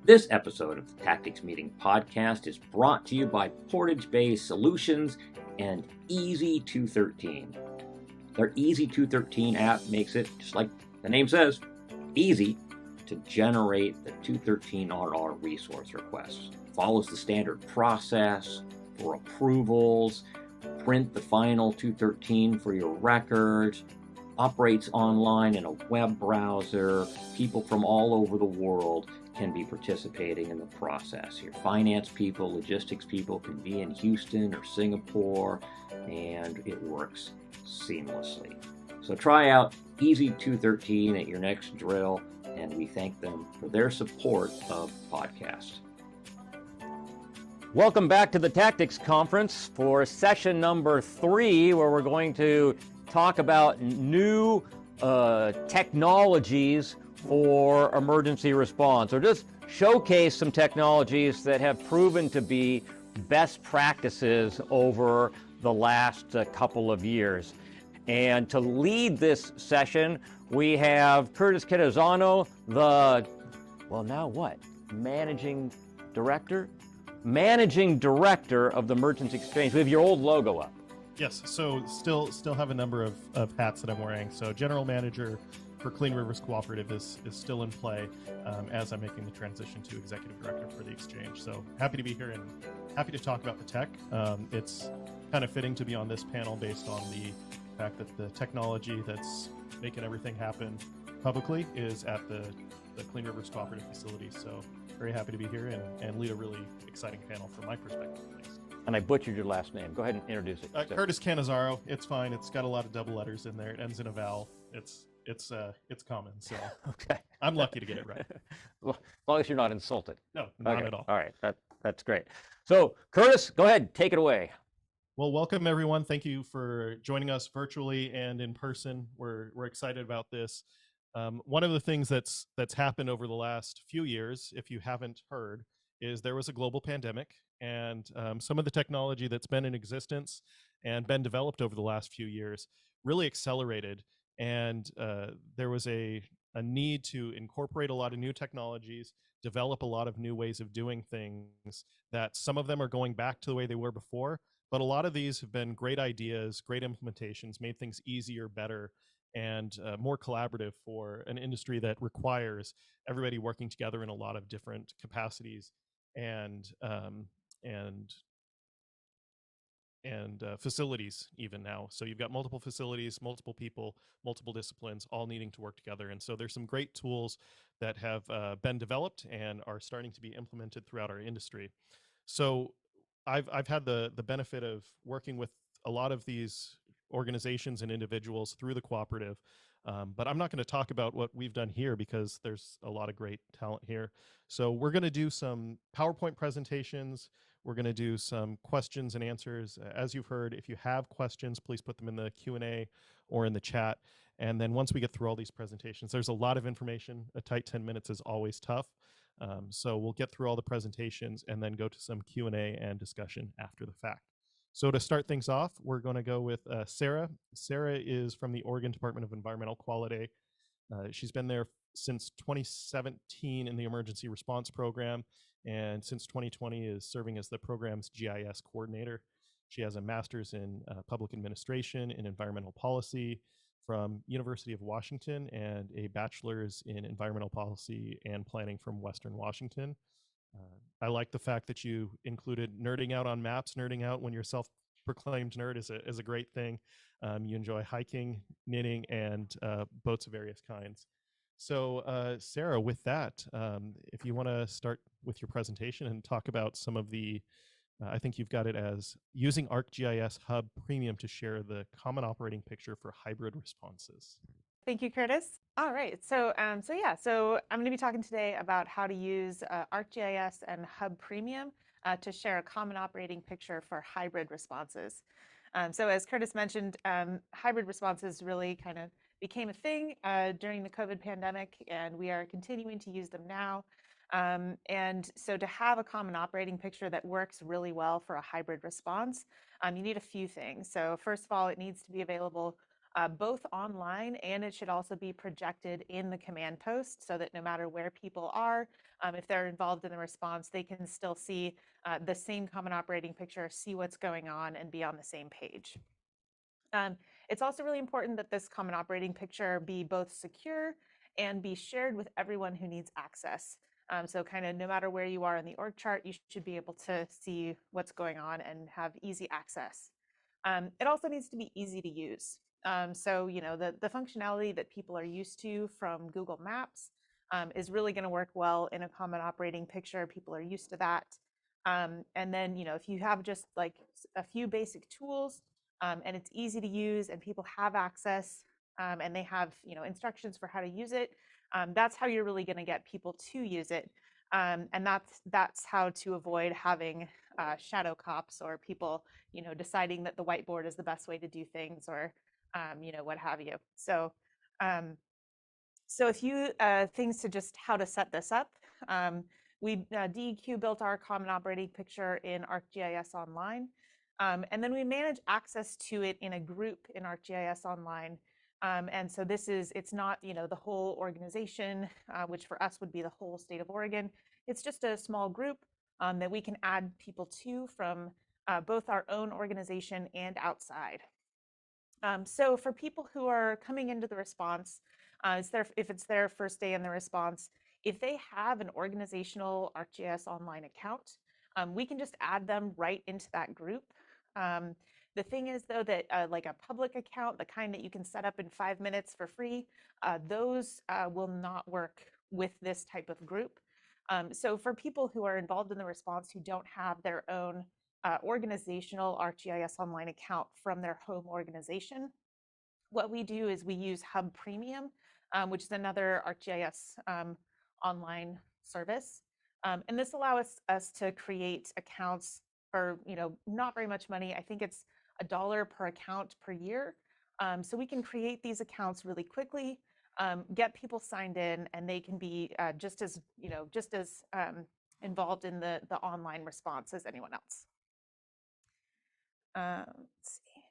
This episode of the Tactics Meeting podcast is brought to you by Portage Bay Solutions and Easy 213. Their Easy 213 app makes it, just like the name says, easy to generate the 213 RR resource requests. Follows the standard process for approvals, print the final 213 for your records, operates online in a web browser. People from all over the world can be participating in the process. Your finance people, logistics people can be in Houston or Singapore, and it works seamlessly. So try out Easy 213 at your next drill, and we thank them for their support of podcasts. Welcome back to the Tactics Conference for session number 3, where we're going to talk about new technologies for emergency response, or just showcase some technologies that have proven to be best practices over the last couple of years. And to lead this session, we have Curtis Quintezano, Managing Director of the Merchants Exchange. We have your old logo up. Yes, so still have a number of hats that I'm wearing. So General Manager for Clean Rivers Cooperative is still in play as I'm making the transition to Executive Director for the Exchange. So happy to be here and happy to talk about the tech. It's kind of fitting to be on this panel based on the fact that the technology that's making everything happen publicly is at the Clean Rivers Cooperative facility. So very happy to be here and lead a really exciting panel from my perspective. Thanks. And I butchered your last name. Go ahead and introduce it. Curtis Quintezano. It's fine. It's got a lot of double letters in there. It ends in a vowel. It's common. So okay. I'm lucky to get it right. Well, as long as you're not insulted. No, not at all. All right. That's great. So Curtis, go ahead. Take it away. Well, welcome everyone. Thank you for joining us virtually and in person. We're excited about this. One of the things that's happened over the last few years, if you haven't heard, is there was a global pandemic, and some of the technology that's been in existence and been developed over the last few years really accelerated, and there was a need to incorporate a lot of new technologies, develop a lot of new ways of doing things, that some of them are going back to the way they were before, but a lot of these have been great ideas, great implementations, made things easier, better, and more collaborative for an industry that requires everybody working together in a lot of different capacities and facilities even now. So you've got multiple facilities, multiple people, multiple disciplines, all needing to work together. And so there's some great tools that have been developed and are starting to be implemented throughout our industry. So I've had the benefit of working with a lot of these organizations and individuals through the cooperative. But I'm not going to talk about what we've done here because there's a lot of great talent here. So we're going to do some PowerPoint presentations. We're going to do some questions and answers. As you've heard, if you have questions, please put them in the Q&A or in the chat. And then once we get through all these presentations, there's a lot of information. A tight 10 minutes is always tough. So we'll get through all the presentations and then go to some Q&A and discussion after the fact. So to start things off, we're going to go with Sarah. Sarah is from the Oregon Department of Environmental Quality. She's been there since 2017 in the Emergency Response Program, and since 2020 is serving as the program's GIS coordinator. She has a master's in public administration and environmental policy from University of Washington and a bachelor's in environmental policy and planning from Western Washington. I like the fact that you included nerding out on maps. Nerding out when you're self-proclaimed nerd is a great thing. You enjoy hiking, knitting, and boats of various kinds. So Sarah, with that, if you want to start with your presentation and talk about some of the, I think you've got it as using ArcGIS Hub Premium to share the common operating picture for hybrid responses. Thank you, Curtis. All right, so I'm going to be talking today about how to use ArcGIS and Hub Premium to share a common operating picture for hybrid responses. So as Curtis mentioned, hybrid responses really kind of became a thing during the COVID pandemic, and we are continuing to use them now. And so to have a common operating picture that works really well for a hybrid response, you need a few things. So first of all, it needs to be available both online, and it should also be projected in the command post so that no matter where people are, if they're involved in the response, they can still see the same common operating picture, see what's going on, and be on the same page. It's also really important that this common operating picture be both secure and be shared with everyone who needs access. So kind of no matter where you are in the org chart, you should be able to see what's going on and have easy access. It also needs to be easy to use. So, you know, the functionality that people are used to from Google Maps is really going to work well in a common operating picture. People are used to that. And then, you know, if you have just like a few basic tools and it's easy to use and people have access and they have, you know, instructions for how to use it, that's how you're really going to get people to use it. And that's how to avoid having shadow cops or people, you know, deciding that the whiteboard is the best way to do things or, you know, what have you. So, so a few things to just how to set this up. DEQ built our common operating picture in ArcGIS Online. And then we manage access to it in a group in ArcGIS Online. And so it's not, you know, the whole organization, which for us would be the whole state of Oregon. It's just a small group that we can add people to from both our own organization and outside. So for people who are coming into the response, if it's their first day in the response, if they have an organizational ArcGIS Online account, we can just add them right into that group. The thing is, though, that like a public account, the kind that you can set up in 5 minutes for free, those will not work with this type of group. So for people who are involved in the response who don't have their own organizational ArcGIS Online account from their home organization, what we do is we use Hub Premium, which is another ArcGIS online service. And this allows us to create accounts for, you know, not very much money. I think it's $1 per account per year. So we can create these accounts really quickly, get people signed in, and they can be just as, you know, involved in the online response as anyone else. Let's see.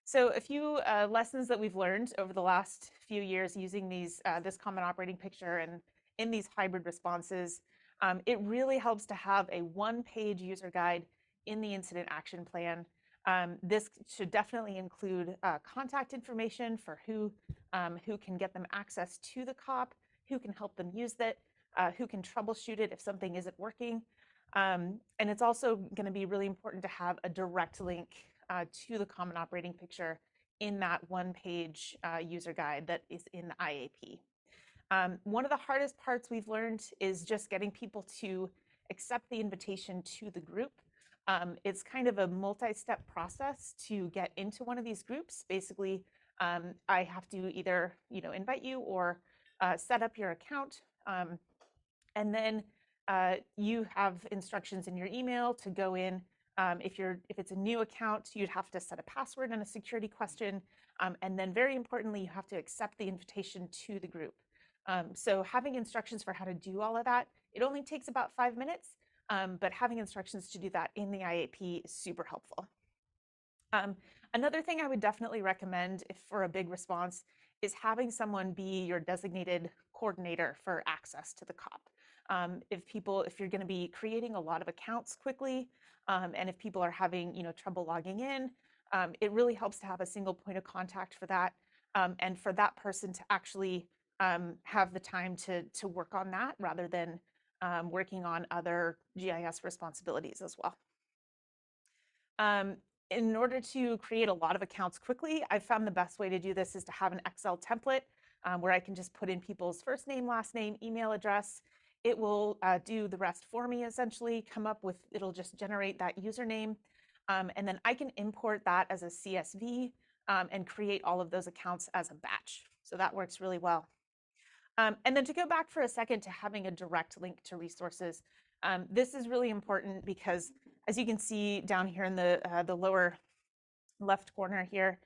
So a few lessons that we've learned over the last few years using this common operating picture and in these hybrid responses, it really helps to have a one-page user guide in the incident action plan. This should definitely include contact information for who can get them access to the COP, who can help them use it, who can troubleshoot it if something isn't working. And it's also going to be really important to have a direct link to the common operating picture in that one-page user guide that is in the IAP. One of the hardest parts we've learned is just getting people to accept the invitation to the group. It's kind of a multi-step process to get into one of these groups. Basically, I have to either, you know, invite you or set up your account, and then you have instructions in your email to go in. If it's a new account, you'd have to set a password and a security question. And then very importantly, you have to accept the invitation to the group. So having instructions for how to do all of that, it only takes about 5 minutes, but having instructions to do that in the IAP is super helpful. Another thing I would definitely recommend for a big response is having someone be your designated coordinator for access to the COP. If you're going to be creating a lot of accounts quickly, and if people are having, you know, trouble logging in, it really helps to have a single point of contact for that, and for that person to actually have the time to work on that rather than working on other GIS responsibilities as well. In order to create a lot of accounts quickly, I've found the best way to do this is to have an Excel template where I can just put in people's first name, last name, email address. It will do the rest for me, essentially, it'll just generate that username. And then I can import that as a CSV and create all of those accounts as a batch. So that works really well. And then to go back for a second to having a direct link to resources, this is really important because, as you can see down here in the lower left corner here,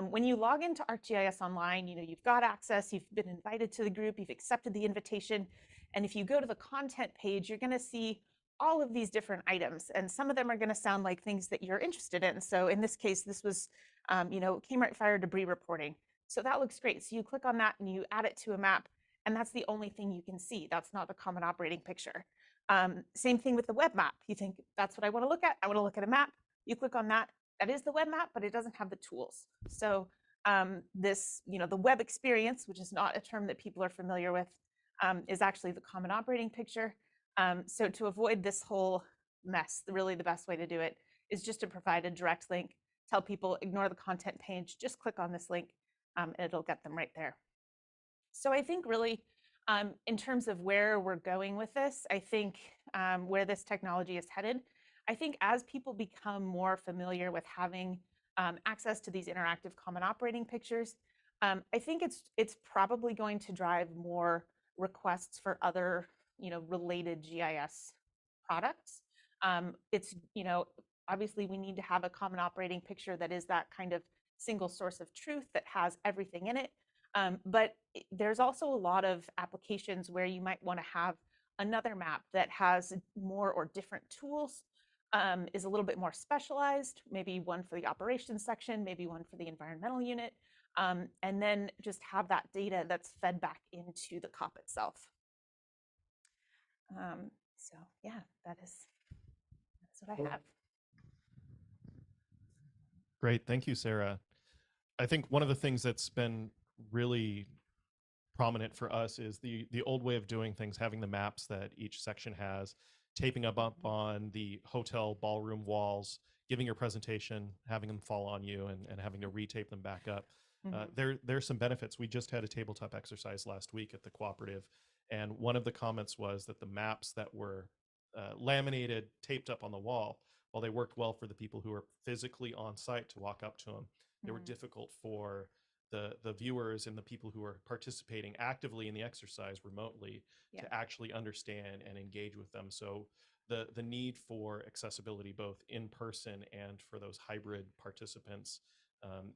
when you log into ArcGIS Online, you know, you've got access, you've been invited to the group, you've accepted the invitation, and if you go to the content page, you're going to see all of these different items, and some of them are going to sound like things that you're interested in. So in this case, this was, Kmart fire debris reporting. So that looks great. So you click on that and you add it to a map, and that's the only thing you can see. That's not the common operating picture. Same thing with the web map. You think, that's what I want to look at. I want to look at a map. You click on that. That is the web map, but it doesn't have the tools. So the web experience, which is not a term that people are familiar with, is actually the common operating picture. So to avoid this whole mess, really the best way to do it is just to provide a direct link. Tell people, ignore the content page, just click on this link, and it'll get them right there. So I think really, in terms of where we're going with this, I think where this technology is headed, I think as people become more familiar with having access to these interactive common operating pictures, I think it's probably going to drive more requests for other related GIS products. It's obviously we need to have a common operating picture that is that kind of single source of truth that has everything in it. But there's also a lot of applications where you might want to have another map that has more or different tools, is a little bit more specialized, maybe one for the operations section, maybe one for the environmental unit, and then just have that data that's fed back into the COP itself. So yeah, that's what I have. Great. Thank you, Sarah. I think one of the things that's been really prominent for us is the old way of doing things, having the maps that each section has, taping up on the hotel ballroom walls, giving your presentation, having them fall on you, and having to retape them back up. There's some benefits. We just had a tabletop exercise last week at the cooperative, and one of the comments was that the maps that were laminated, taped up on the wall, while they worked well for the people who were physically on site to walk up to them, they were difficult for the viewers and the people who are participating actively in the exercise remotely to actually understand and engage with them. So the need for accessibility both in person and for those hybrid participants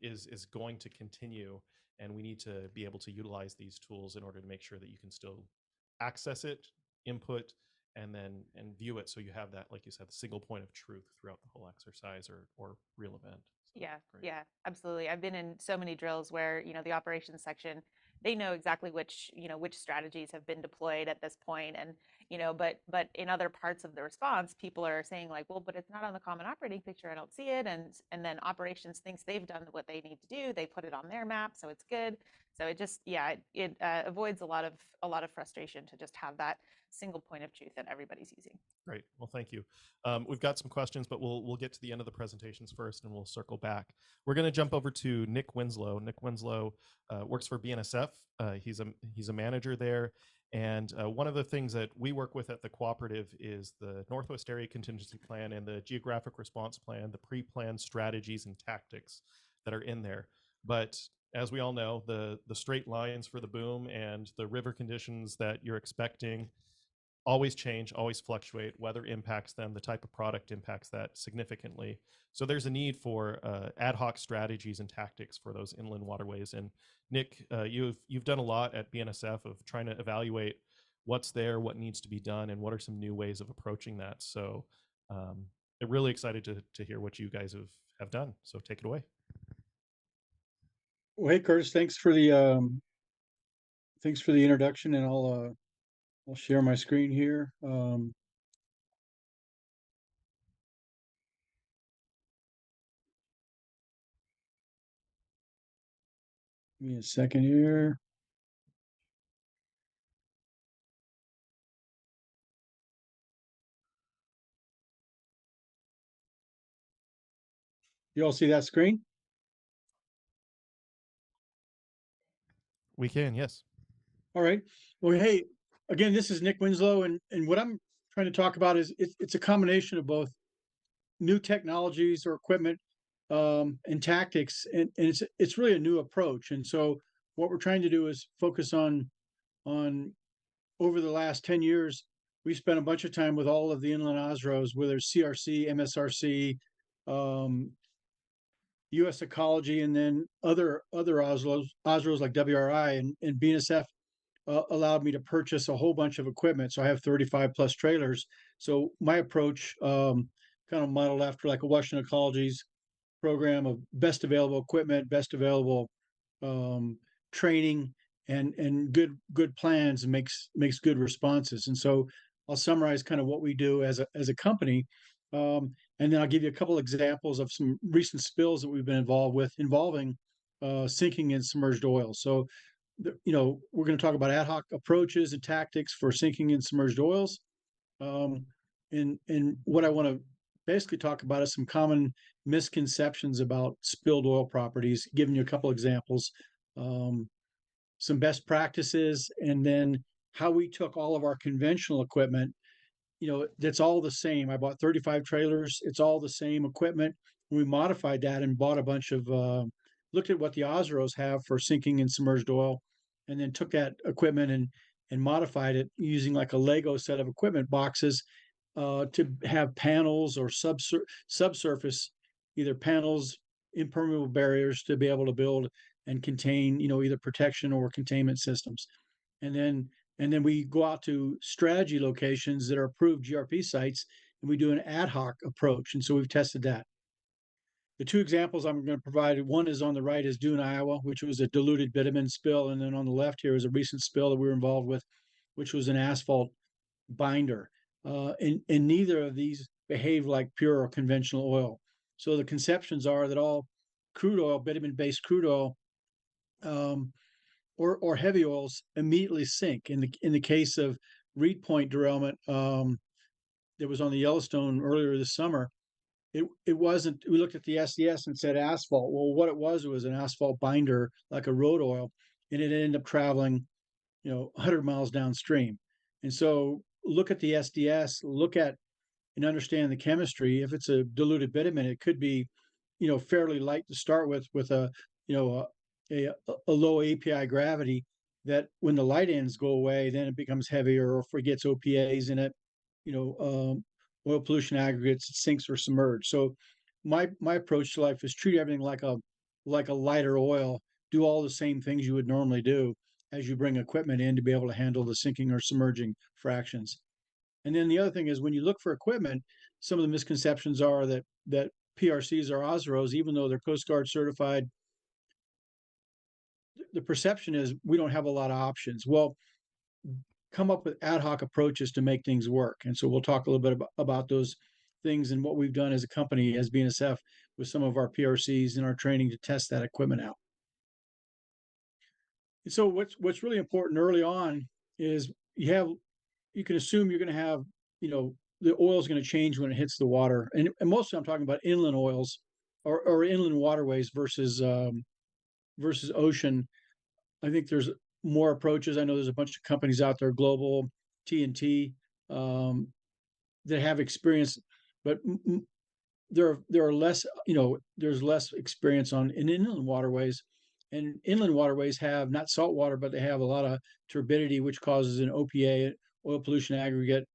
is going to continue, and we need to be able to utilize these tools in order to make sure that you can still access it, input, and view it, so you have that, like you said, the single point of truth throughout the whole exercise or real event. So, yeah, absolutely. I've been in so many drills where the operations section, they know exactly which strategies have been deployed at this point, and but in other parts of the response, people are saying like, well, but it's not on the common operating picture, I don't see it, and then operations thinks they've done what they need to do, they put it on their map, so it's good. So it just it avoids a lot of frustration to just have that single point of truth that everybody's using. Great. Well, thank you. We've got some questions, but we'll get to the end of the presentations first, and we'll circle back. We're going to jump over to Nick Winslow. Nick Winslow works for BNSF. He's a manager there, and one of the things that we work with at the cooperative is the Northwest Area Contingency Plan and the Geographic Response Plan, the pre-planned strategies and tactics that are in there. But as we all know, the straight lines for the boom and the river conditions that you're expecting always change, always fluctuate. Weather impacts them. The type of product impacts that significantly. So there's a need for ad hoc strategies and tactics for those inland waterways. And Nick, you've done a lot at BNSF of trying to evaluate what's there, what needs to be done, and what are some new ways of approaching that. So I'm really excited to hear what you guys have done. So take it away. Well, hey, Curtis, thanks for the introduction, and I'll share my screen here. Give me a second here. You all see that screen? We can, yes. All right. Well, hey, again, this is Nick Winslow, and what I'm trying to talk about is it's a combination of both new technologies or equipment and tactics, and it's really a new approach. And so what we're trying to do is focus on over the last 10 years, we spent a bunch of time with all of the inland OSROs, whether it's CRC, MSRC, U.S. Ecology, and then other OSROs like WRI and BNSF. allowed me to purchase a whole bunch of equipment. So I have 35 plus trailers. So my approach, kind of modeled after like a Washington Ecology's program of best available equipment, best available training, and good plans, and makes good responses. And so I'll summarize kind of what we do as a company, and then I'll give you a couple examples of some recent spills that we've been involved with involving sinking and submerged oil. So, we're going to talk about ad hoc approaches and tactics for sinking and submerged oils. Um, and what I want to basically talk about is some common misconceptions about spilled oil properties, giving you a couple examples, some best practices, and then how we took all of our conventional equipment. That's all the same. I bought 35 trailers. It's all the same equipment. We modified that and bought a bunch of, looked at what the Osros have for sinking and submerged oil, and then took that equipment and modified it using like a Lego set of equipment boxes, to have panels or subsurface, either panels, impermeable barriers to be able to build and contain, either protection or containment systems. And then we go out to strategy locations that are approved GRP sites, and we do an ad hoc approach. And so we've tested that. The two examples I'm going to provide, one is on the right is Dune, Iowa, which was a diluted bitumen spill. And then on the left here is a recent spill that we were involved with, which was an asphalt binder. And neither of these behave like pure or conventional oil. So the conceptions are that all crude oil, bitumen-based crude oil, or heavy oils immediately sink. In the case of Reed Point derailment, that was on the Yellowstone earlier this summer, it wasn't. We looked at the SDS and said asphalt. Well, what it was an asphalt binder, like a road oil, and it ended up traveling, 100 miles downstream. And so look at the SDS, look at and understand the chemistry. If it's a diluted bitumen, it could be, fairly light to start with a, a low API gravity, that when the light ends go away, then it becomes heavier, or if it gets OPAs in it, oil pollution aggregates, it sinks or submerged. So my approach to life is treat everything like a lighter oil, do all the same things you would normally do as you bring equipment in to be able to handle the sinking or submerging fractions. And then the other thing is, when you look for equipment, some of the misconceptions are that PRCs or OSROs, even though they're Coast Guard certified, the perception is we don't have a lot of options. Well, come up with ad hoc approaches to make things work. And so we'll talk a little bit about those things and what we've done as a company, as BNSF, with some of our PRCs and our training to test that equipment out. And so what's really important early on is you can assume you're going to have, the oil is going to change when it hits the water. And mostly I'm talking about inland oils or inland waterways versus ocean. I think there's more approaches. I know there's a bunch of companies out there, global, T&T, that have experience, but there are less, there's less experience in inland waterways. And inland waterways have not salt water, but they have a lot of turbidity, which causes an OPA, oil pollution aggregate.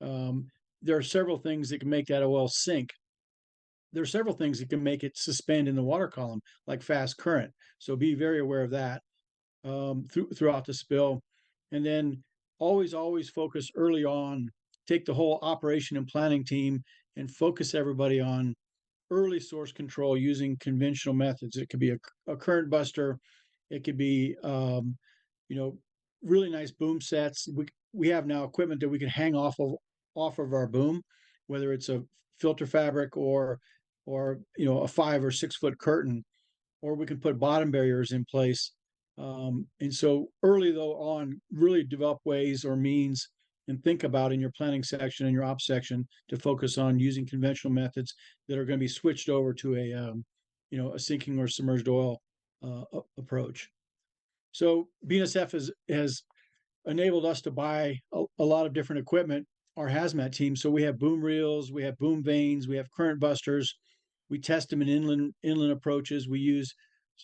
There are several things that can make that oil sink. There are several things that can make it suspend in the water column, like fast current. So be very aware of that throughout the spill. And then always focus early on, take the whole operation and planning team and focus everybody on early source control using conventional methods. It could be a current buster. It could be, really nice boom sets. We have now equipment that we can hang off of our boom, whether it's a filter fabric or a 5 or 6 foot curtain, or we can put bottom barriers in place. And so early though on, really develop ways or means and think about in your planning section and your ops section to focus on using conventional methods that are going to be switched over to a sinking or submerged oil approach. So BNSF has enabled us to buy a lot of different equipment, our Hazmat team. So we have boom reels, we have boom vanes, we have current busters. We test them in inland approaches. We use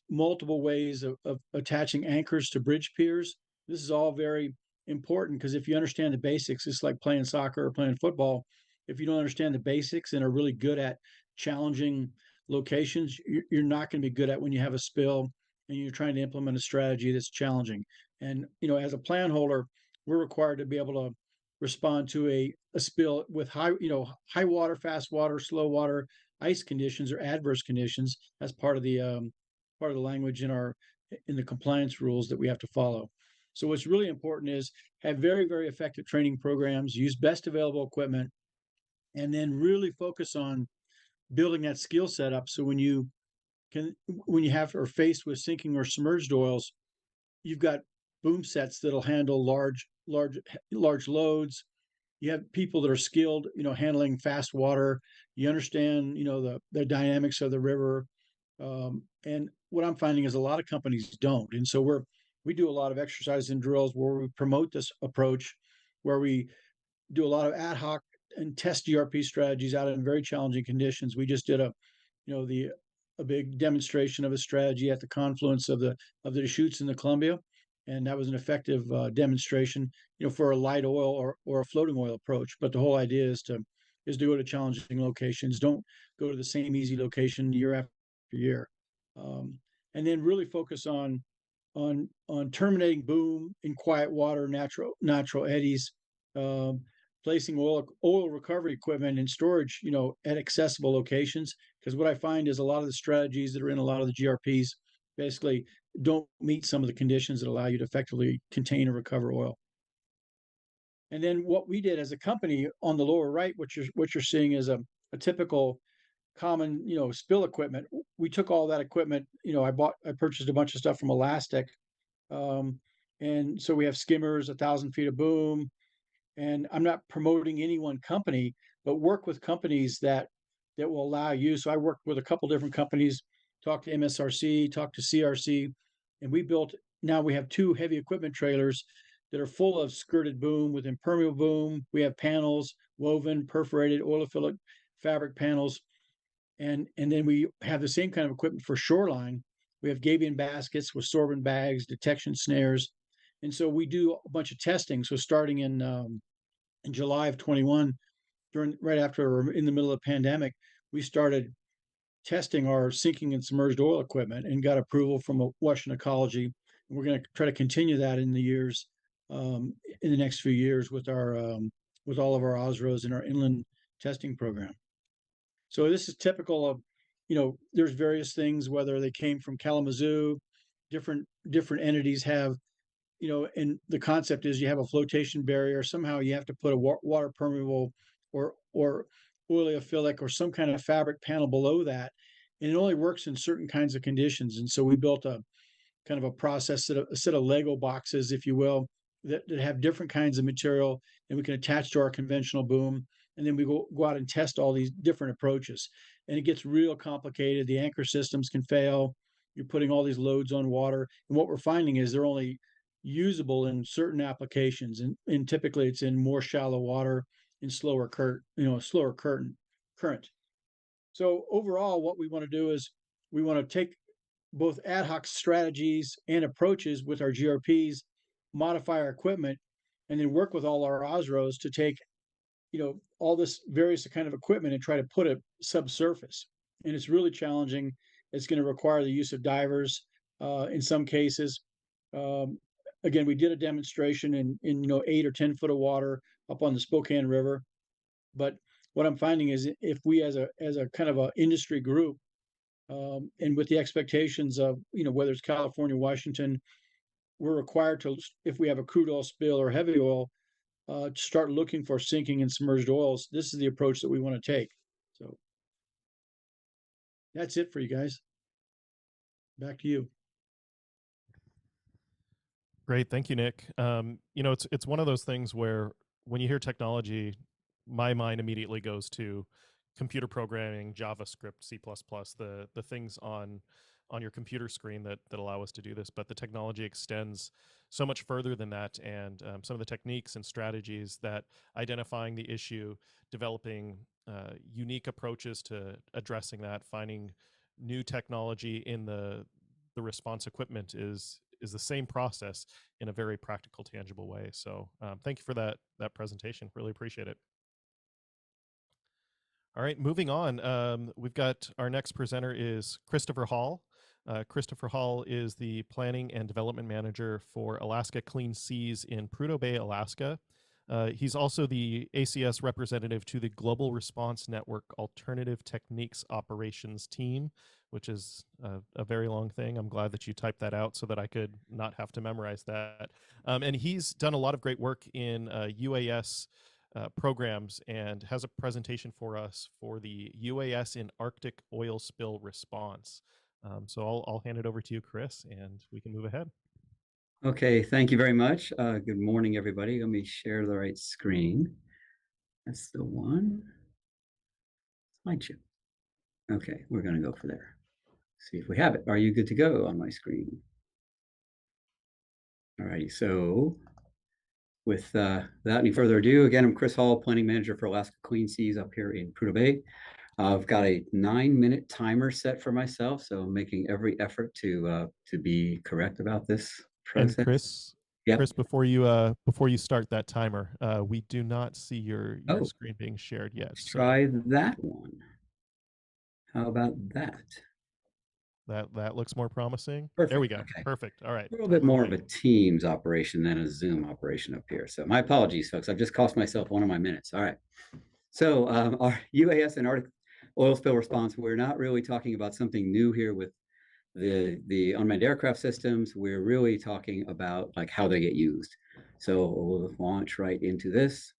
multiple ways of attaching anchors to bridge piers. This is all very important, because if you understand the basics, it's like playing soccer or playing football. If you don't understand the basics and are really good at challenging locations, you're not going to be good at when you have a spill and you're trying to implement a strategy that's challenging. And as a plan holder, we're required to be able to respond to a spill with high water, fast water, slow water, ice conditions, or adverse conditions. That's part of the language in the compliance rules that we have to follow. So what's really important is have very, very effective training programs, use best available equipment, and then really focus on building that skill set up. So when you are faced with sinking or submerged oils, you've got boom sets that'll handle large loads. You have people that are skilled, handling fast water. You understand, the dynamics of the river. And what I'm finding is a lot of companies don't. And so we do a lot of exercises and drills where we promote this approach, where we do a lot of ad hoc and test GRP strategies out in very challenging conditions. We just did a big demonstration of a strategy at the confluence of the Deschutes and the Columbia, and that was an effective demonstration, for a light oil or a floating oil approach. But the whole idea is to go to challenging locations. Don't go to the same easy location year after year, and then really focus on terminating boom in quiet water, natural eddies, placing oil recovery equipment in storage, at accessible locations. Because what I find is a lot of the strategies that are in a lot of the GRPs basically don't meet some of the conditions that allow you to effectively contain or recover oil. And then what we did as a company on the lower right, what you're seeing is a typical common, spill equipment. We took all that equipment, I purchased a bunch of stuff from Elastic. And so we have skimmers, 1,000 feet of boom, and I'm not promoting any one company, but work with companies that will allow you. So I worked with a couple different companies, talked to MSRC, talked to CRC, and now we have 2 heavy equipment trailers that are full of skirted boom with impermeable boom. We have panels, woven, perforated, oilophilia fabric panels. And then we have the same kind of equipment for shoreline. We have gabion baskets with sorbent bags, detection snares. And so we do a bunch of testing. So starting in July of 21, right after in the middle of the pandemic, we started testing our sinking and submerged oil equipment and got approval from Washington Ecology. And we're going to try to continue that in the next few years with all of our OSROs and our inland testing program. So this is typical of, there's various things, whether they came from Kalamazoo, different entities have, and the concept is you have a flotation barrier. Somehow you have to put a water permeable or oleophilic or some kind of fabric panel below that. And it only works in certain kinds of conditions. And so we built a kind of a process, a set of Lego boxes, if you will, that have different kinds of material, and we can attach to our conventional boom. And then we go out and test all these different approaches. And it gets real complicated. The anchor systems can fail. You're putting all these loads on water. And what we're finding is they're only usable in certain applications. And typically it's in more shallow water and slower current. So overall, what we want to do is we want to take both ad hoc strategies and approaches with our GRPs, modify our equipment, and then work with all our OSROs to take, all this various kind of equipment and try to put it subsurface. And it's really challenging. It's going to require the use of divers in some cases. Again, we did a demonstration in 8 or 10 foot of water up on the Spokane River. But what I'm finding is if we as a kind of a industry group, and with the expectations of, whether it's California, Washington, we're required to, if we have a crude oil spill or heavy oil, to start looking for sinking and submerged oils. This is the approach that we want to take. So that's it for you guys. Back to you. Great, thank you, Nick. It's one of those things where when you hear technology, my mind immediately goes to computer programming, JavaScript, C++, the things on your computer screen that allow us to do this. But the technology extends so much further than that, and some of the techniques and strategies that identifying the issue, developing unique approaches to addressing that, finding new technology in the response equipment is the same process in a very practical, tangible way. So thank you for that presentation. Really appreciate it. All right, moving on. We've got our next presenter is Christopher Hall. Christopher Hall is the Planning and Development Manager for Alaska Clean Seas in Prudhoe Bay, Alaska. He's also the ACS representative to the Global Response Network Alternative Techniques Operations Team, which is a very long thing. I'm glad that you typed that out so that I could not have to memorize that. And he's done a lot of great work in UAS programs and has a presentation for us for the UAS in Arctic oil spill response. So I'll hand it over to you, Chris, and we can move ahead. Okay, thank you very much. Good morning, everybody. Let me share the right screen. That's the one. Slideshow. Okay, we're going to go for there. See if we have it. Are you good to go on my screen? All righty, so without any further ado, again, I'm Chris Hall, Planning Manager for Alaska Clean Seas up here in Prudhoe Bay. I've got a 9-minute timer set for myself, so I'm making every effort to be correct about this process. And Chris, yep. Chris, before you start that timer, we do not see your screen being shared yet. Let's try that one. How about that? That looks more promising. Perfect. There we go. Okay. Perfect. All right. A little bit more of a Teams operation than a Zoom operation up here. So my apologies, folks. I've just cost myself one of my minutes. All right. So our UAS and Arctic oil spill response, we're not really talking about something new here with the unmanned aircraft systems. We're really talking about like how they get used. So we'll launch right into this.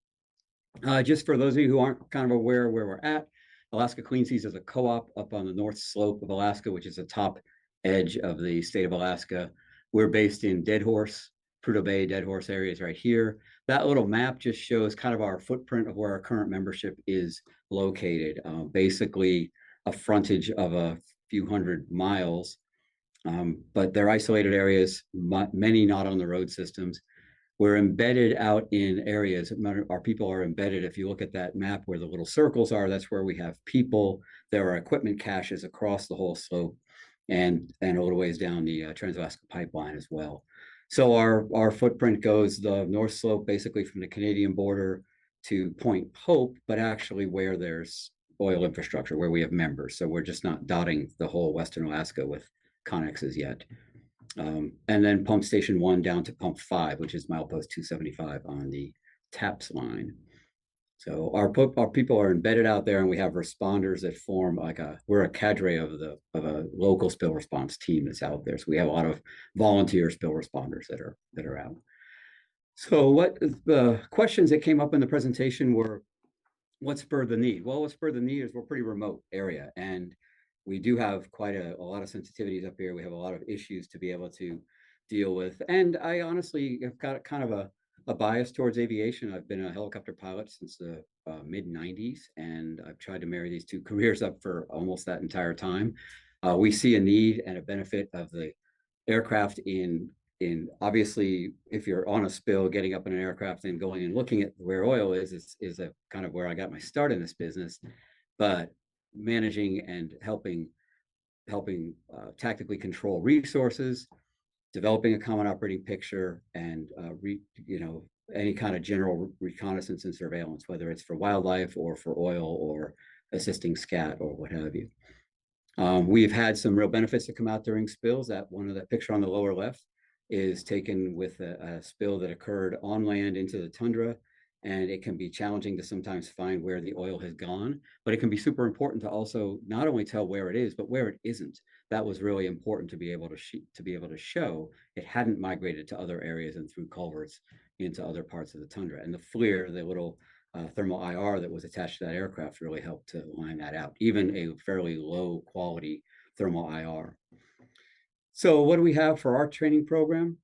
Just for those of you who aren't kind of aware of where we're at, Alaska Clean Seas is a co-op up on the north slope of Alaska, which is the top edge of the state of Alaska. We're based in Dead Horse, Prudhoe Bay, Dead Horse areas right here. That little map just shows kind of our footprint of where our current membership is located. Basically a frontage of a few hundred miles, but they're isolated areas, many not on the road systems. We're embedded out in areas. Our people are embedded. If you look at that map where the little circles are, that's where we have people. There are equipment caches across the whole slope and a little ways down the Trans-Alaska Pipeline as well. So our footprint goes the north slope, basically from the Canadian border to Point Hope, but actually where there's oil infrastructure, where we have members. So we're just not dotting the whole Western Alaska with connexes yet. And then pump station 1 down to pump 5, which is milepost 275 on the TAPS line. So our people are embedded out there, and we have responders that form like we're a cadre of a local spill response team that's out there. So we have a lot of volunteer spill responders that are out. So what the questions that came up in the presentation were, what spurred the need? Well, what spurred the need is we're a pretty remote area, and we do have quite a lot of sensitivities up here. We have a lot of issues to be able to deal with. And I honestly have got kind of a bias towards aviation. I've been a helicopter pilot since the mid-90s, and I've tried to marry these two careers up for almost that entire time. We see a need and a benefit of the aircraft in obviously, if you're on a spill, getting up in an aircraft and going and looking at where oil is a kind of where I got my start in this business. But managing and helping tactically control resources, developing a common operating picture, and any kind of general reconnaissance and surveillance, whether it's for wildlife or for oil or assisting SCAT or what have you. We've had some real benefits that come out during spills. That picture on the lower left is taken with a spill that occurred on land into the tundra. And it can be challenging to sometimes find where the oil has gone, but it can be super important to also not only tell where it is, but where it isn't. That was really important to be able to show it hadn't migrated to other areas and through culverts into other parts of the tundra. And the FLIR, the little thermal IR that was attached to that aircraft, really helped to line that out, even a fairly low quality thermal IR. So what do we have for our training program?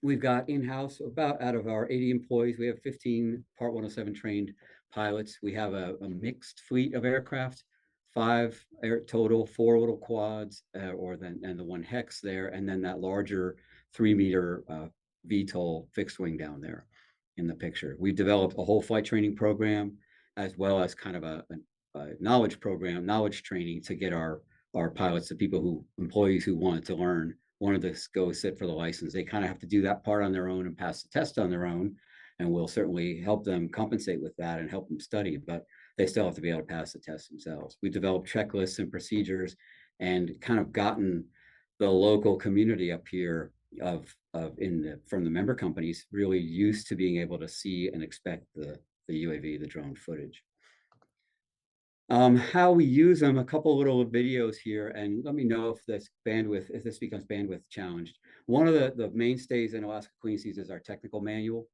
We've got in-house, about out of our 80 employees, we have 15 Part 107 trained pilots. We have a mixed fleet of aircraft, 5 total, 4 little quads, and the 1 hex there, and then that larger 3-meter VTOL fixed wing down there in the picture. We've developed a whole flight training program, as well as kind of a knowledge program, knowledge training to get our pilots, employees who wanted to learn, wanted to go sit for the license. They kind of have to do that part on their own and pass the test on their own. And we'll certainly help them compensate with that and help them study, but they still have to be able to pass the test themselves. We developed checklists and procedures and kind of gotten the local community up here from the member companies really used to being able to see and expect the UAV, the drone footage. How we use them, a couple little videos here, and let me know if this becomes bandwidth challenged. One of the mainstays in Alaska Queen Seas is our technical manual.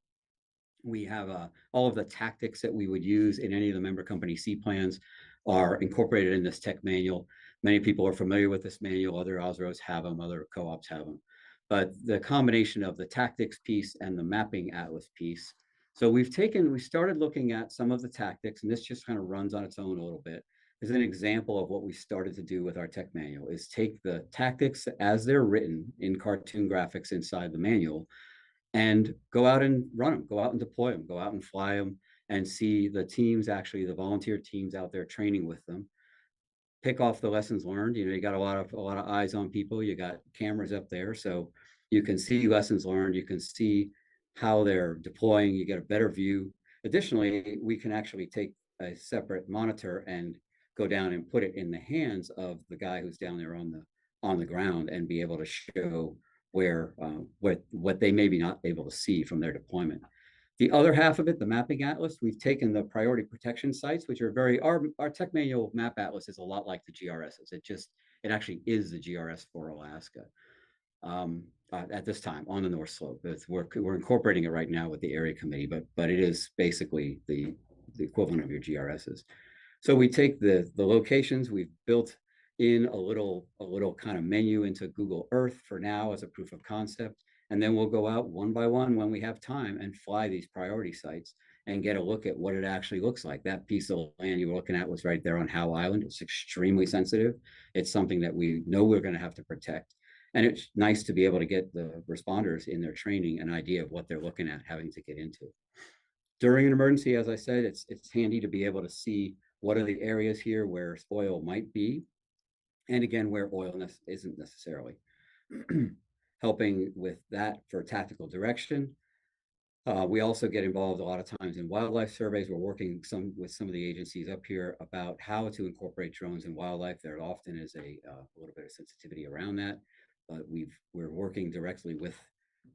We have all of the tactics that we would use in any of the member company C plans are incorporated in this tech manual. Many people are familiar with this manual. Other OSROs have them, other co-ops have them. But the combination of the tactics piece and the mapping atlas piece. So we started looking at some of the tactics, and this just kind of runs on its own a little bit. As an example of what we started to do with our tech manual is take the tactics as they're written in cartoon graphics inside the manual and go out and run them, go out and deploy them, go out and fly them, and see the teams, actually the volunteer teams out there training with them. Pick off the lessons learned. You know, you got a lot of eyes on people. You got cameras up there, so you can see lessons learned. You can see how they're deploying. You get a better view. Additionally, we can actually take a separate monitor and go down and put it in the hands of the guy who's down there on the ground and be able to show where what they may be not able to see from their deployment. The other half of it, the mapping atlas, we've taken the priority protection sites, which are our tech manual map atlas is a lot like the GRSs. It actually is the GRS for Alaska at this time on the North Slope. We're incorporating it right now with the area committee, but it is basically the equivalent of your GRSs. So we take the locations, we've built in a little kind of menu into Google Earth for now as a proof of concept. And then we'll go out one by one when we have time and fly these priority sites and get a look at what it actually looks like. That piece of land you were looking at was right there on Howe Island. It's extremely sensitive. It's something that we know we're going to have to protect. And it's nice to be able to get the responders in their training an idea of what they're looking at, having to get into. During an emergency, as I said, it's handy to be able to see what are the areas here where oil might be, and again, where oil isn't necessarily. Helping with that for tactical direction. We also get involved a lot of times in wildlife surveys. We're working with some of the agencies up here about how to incorporate drones in wildlife. There often is a little bit of sensitivity around that, but we're working directly with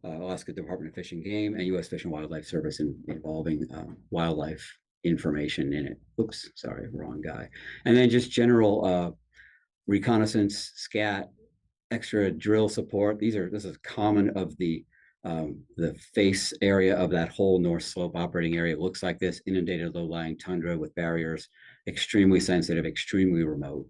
Alaska Department of Fish and Game and U.S. Fish and Wildlife Service involving wildlife information in it. Oops, sorry, wrong guy. And then just general reconnaissance, scat, extra drill support. This is common of the face area of that whole North Slope operating area. It looks like this, inundated low-lying tundra with barriers, extremely sensitive, extremely remote.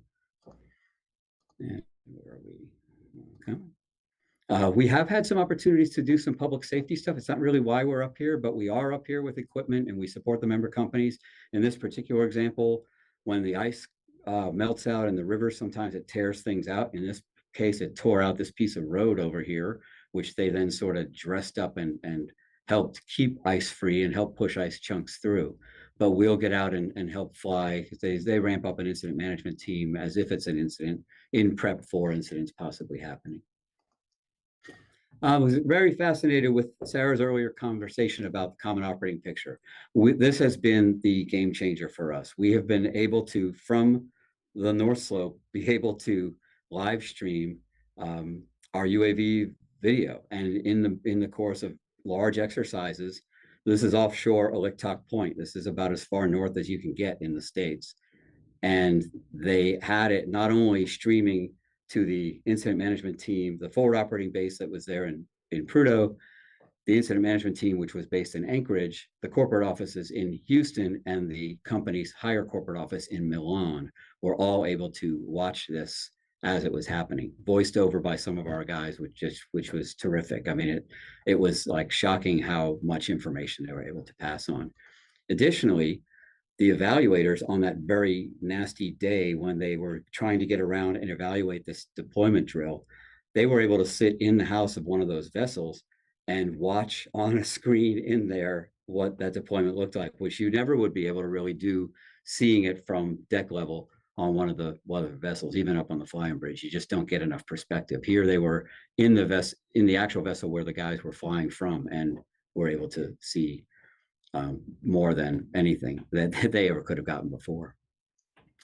And where are we? Okay. We have had some opportunities to do some public safety stuff. It's not really why we're up here, but we are up here with equipment and we support the member companies. In this particular example, when the ice melts out in the river, sometimes it tears things out. In this case, it tore out this piece of road over here, which they then sort of dressed up and helped keep ice free and help push ice chunks through. But we'll get out and help fly. They ramp up an incident management team as if it's an incident in prep for incidents possibly happening. I was very fascinated with Sarah's earlier conversation about the common operating picture. This has been the game changer for us. We have been able to, from the North Slope, be able to live stream our UAV video. And in the course of large exercises, this is offshore Aliktok Point. This is about as far north as you can get in the States. And they had it not only streaming to the incident management team, the forward operating base that was there in Prudhoe, the incident management team, which was based in Anchorage, the corporate offices in Houston, and the company's higher corporate office in Milan were all able to watch this as it was happening, voiced over by some of our guys, which was terrific. I mean, it was like shocking how much information they were able to pass on. Additionally, the evaluators on that very nasty day when they were trying to get around and evaluate this deployment drill, they were able to sit in the house of one of those vessels and watch on a screen in there what that deployment looked like, which you never would be able to really do seeing it from deck level on one of the vessels, even up on the flying bridge. You just don't get enough perspective. Here they were in the actual vessel where the guys were flying from and were able to see more than anything that they ever could have gotten before.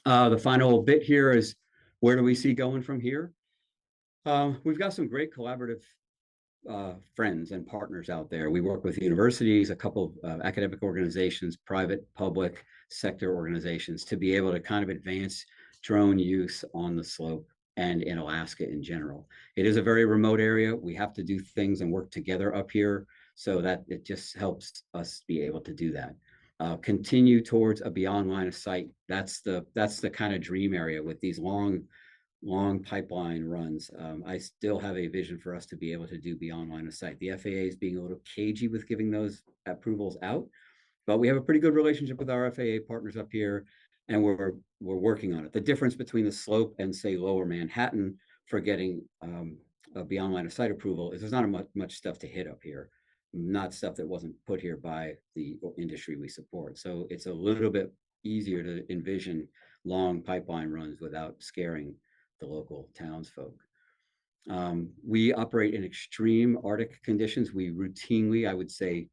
The final bit here is, where do we see going from here? We've got some great collaborative friends and partners out there. We work with universities, a couple of academic organizations, private, public sector organizations to be able to kind of advance drone use on the slope and in Alaska in general. It is a very remote area. We have to do things and work together up here so that it just helps us be able to do that. Continue towards a beyond line of sight. That's the kind of dream area with these long pipeline runs. I still have a vision for us to be able to do beyond line of sight. The FAA is being a little cagey with giving those approvals out, but we have a pretty good relationship with our FAA partners up here, and we're working on it. The difference between the slope and say lower Manhattan for getting a beyond line of sight approval is there's not much stuff to hit up here, not stuff that wasn't put here by the industry we support. So it's a little bit easier to envision long pipeline runs without scaring the local townsfolk. We operate in extreme Arctic conditions. We routinely, I would say,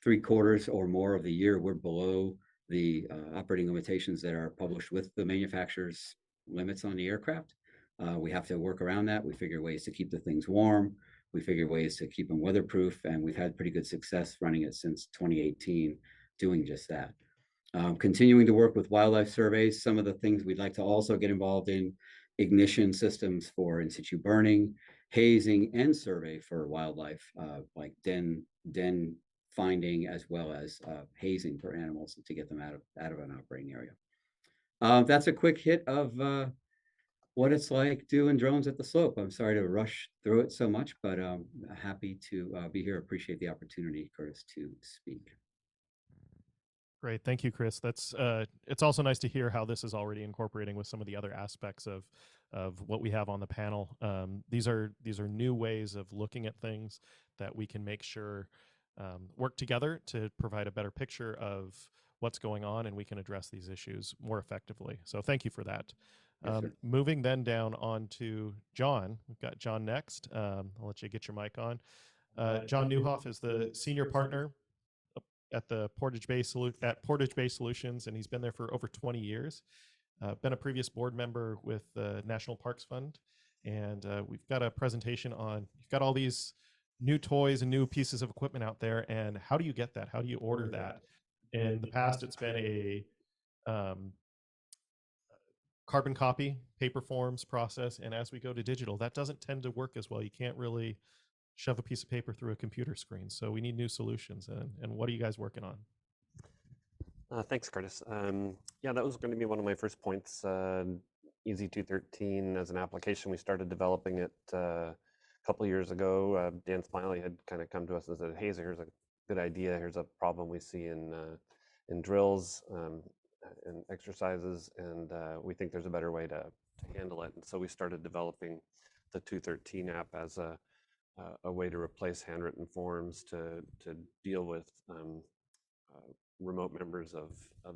3/4 or more of the year, we're below the operating limitations that are published with the manufacturer's limits on the aircraft. We have to work around that. We figure ways to keep the things warm. We figure ways to keep them weatherproof, and we've had pretty good success running it since 2018, doing just that. Continuing to work with wildlife surveys, some of the things we'd like to also get involved in: ignition systems for in situ burning, hazing, and survey for wildlife, like den finding, as well as hazing for animals to get them out of an operating area. That's a quick hit of what it's like doing drones at the slope. I'm sorry to rush through it so much, but happy to be here. Appreciate the opportunity, Curtis, to speak. Great, thank you, Chris. That's it's also nice to hear how this is already incorporating with some of the other aspects of what we have on the panel. These are new ways of looking at things that we can make sure work together to provide a better picture of what's going on, and we can address these issues more effectively. So thank you for that. Yes, moving then down on to John. We've got John next. I'll let you get your mic on. John Newhoff is the senior partner at the Portage Bay Solutions, and he's been there for over 20 years. Been a previous board member with the National Parks Fund, and we've got a presentation on, you've got all these new toys and new pieces of equipment out there, and how do you get that? How do you order that? In the past, it's been a carbon copy, paper forms process, and as we go to digital, that doesn't tend to work as well. You can't really shove a piece of paper through a computer screen. So we need new solutions. And what are you guys working on? Thanks, Curtis. Yeah, that was going to be one of my first points. Easy 213 as an application, we started developing it a couple of years ago. Dan Smiley had kind of come to us and said, hey, here's a good idea. Here's a problem we see in drills and exercises, and we think there's a better way to handle it. And so we started developing the 213 app as a way to replace handwritten forms to deal with remote members of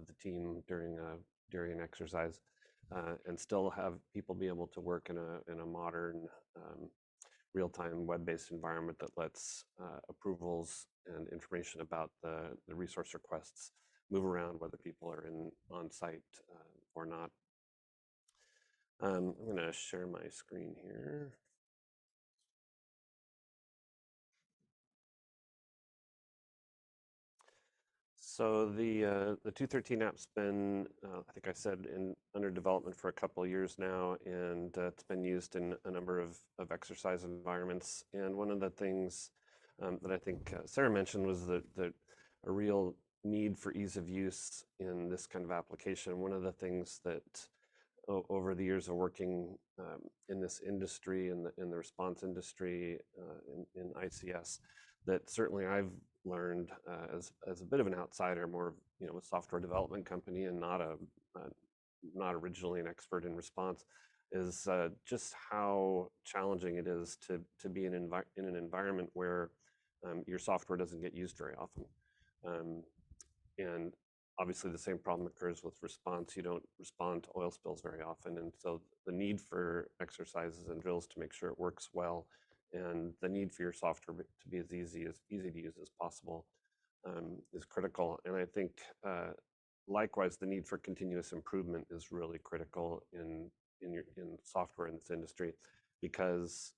the team during an exercise, and still have people be able to work in a modern real-time web-based environment that lets approvals and information about the resource requests move around whether people are on site or not. I'm going to share my screen here. So the 213 app's been, I think I said, under development for a couple of years now, and it's been used in a number of exercise environments. And one of the things that I think Sarah mentioned was that a real need for ease of use in this kind of application. One of the things that over the years of working in this industry, in the response industry, in ICS, that certainly I've learned as a bit of an outsider, more with software development company and not originally an expert in response, is just how challenging it is to be in an environment where your software doesn't get used very often. And obviously the same problem occurs with response. You don't respond to oil spills very often, and so the need for exercises and drills to make sure it works well, and the need for your software to be as easy to use as possible is critical. And I think likewise, the need for continuous improvement is really critical in software in this industry. because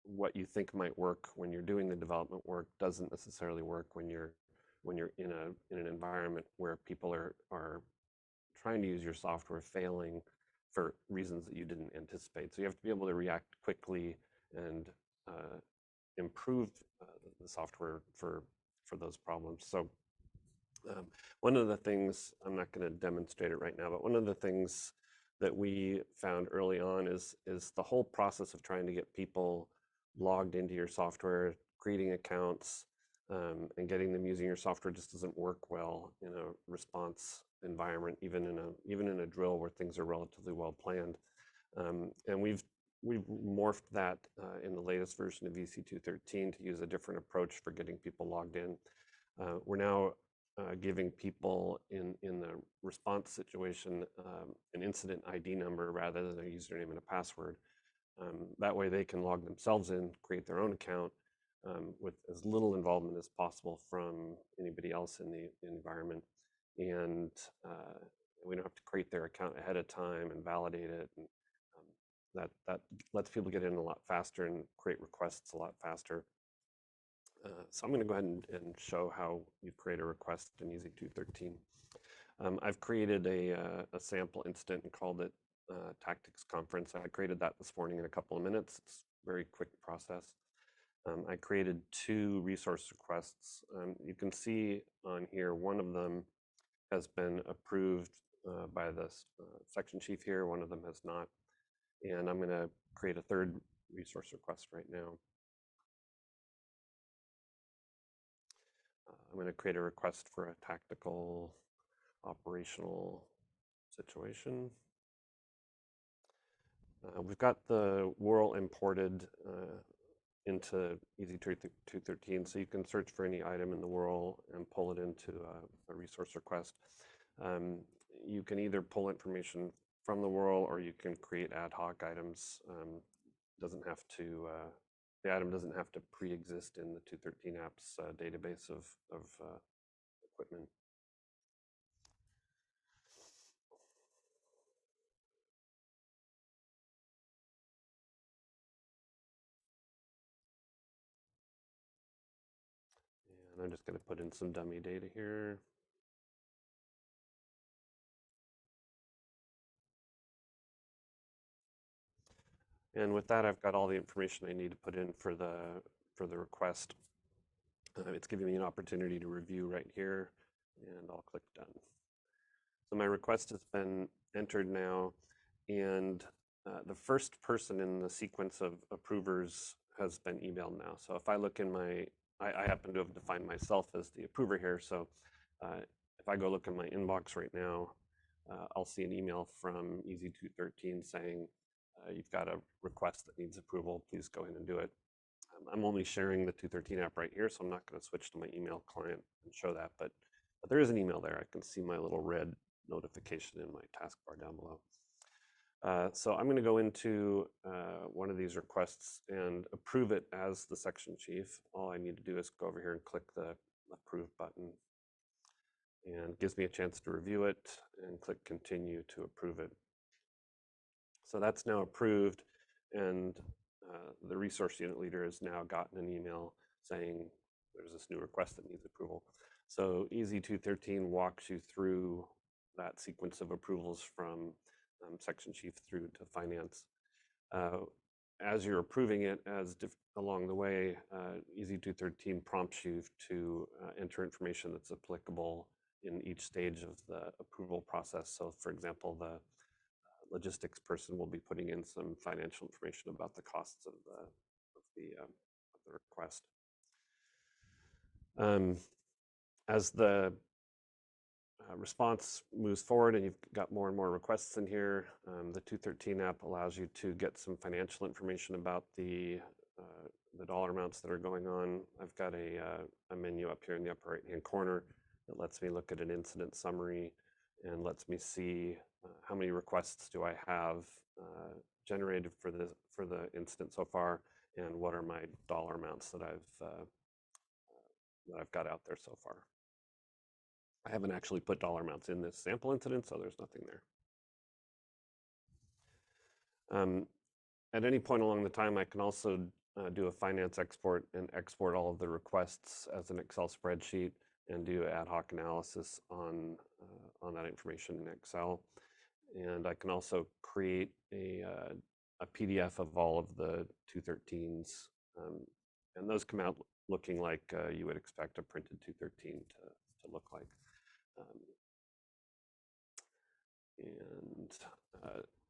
what you think might work when you're doing the development work doesn't necessarily work when you're in an environment where people are trying to use your software, failing for reasons that you didn't anticipate. So you have to be able to react quickly and improve the software for those problems. So one of the things, I'm not going to demonstrate it right now, but one of the things that we found early on is the whole process of trying to get people logged into your software, creating accounts, and getting them using your software just doesn't work well in a response environment, even in a drill where things are relatively well planned. And we've morphed that in the latest version of EC213 to use a different approach for getting people logged in. We're now giving people in the response situation an incident ID number rather than a username and a password. That way they can log themselves in, create their own account with as little involvement as possible from anybody else in the environment. And we don't have to create their account ahead of time and validate it. And, that lets people get in a lot faster and create requests a lot faster. So I'm going to go ahead and show how you create a request in EC213. I've created a sample incident and called it Tactics Conference. I created that this morning in a couple of minutes. It's a very quick process. I created 2 resource requests. You can see on here, one of them has been approved by the section chief here. One of them has not. And I'm going to create a 3rd resource request right now. I'm going to create a request for a tactical operational situation. We've got the URL imported into EC213, so you can search for any item in the URL and pull it into a resource request. You can either pull information from the URL or you can create ad hoc items. Doesn't have to. The item doesn't have to pre-exist in the 213 apps database of equipment. And I'm just going to put in some dummy data here. And with that, I've got all the information I need to put in for the request. It's giving me an opportunity to review right here, and I'll click done. So my request has been entered now, and the first person in the sequence of approvers has been emailed now. So if I look in my, I happen to have defined myself as the approver here. So if I go look in my inbox right now, I'll see an email from EC213 saying, you've got a request that needs approval, please go in and do it. I'm only sharing the 213 app right here, so I'm not going to switch to my email client and show that, but there is an email there. I can see my little red notification in my taskbar down below. So I'm going to go into one of these requests and approve it as the section chief. All I need to do is go over here and click the approve button, and it gives me a chance to review it and click continue to approve it. So that's now approved, and the resource unit leader has now gotten an email saying there's this new request that needs approval. So EC213 walks you through that sequence of approvals from section chief through to finance. As you're approving it, along the way, EC213 prompts you to enter information that's applicable in each stage of the approval process. So for example, the logistics person will be putting in some financial information about the costs of the request. As the response moves forward and you've got more and more requests in here, the 213 app allows you to get some financial information about the dollar amounts that are going on. I've got a menu up here in the upper right-hand corner that lets me look at an incident summary and lets me see how many requests do I have generated for the incident so far, and what are my dollar amounts that I've got out there so far. I haven't actually put dollar amounts in this sample incident, so there's nothing there. at any point along the time, I can also do a finance export and export all of the requests as an Excel spreadsheet and do ad hoc analysis on that information in Excel. And I can also create a PDF of all of the 213s, and those come out looking like you would expect a printed 213 to look like.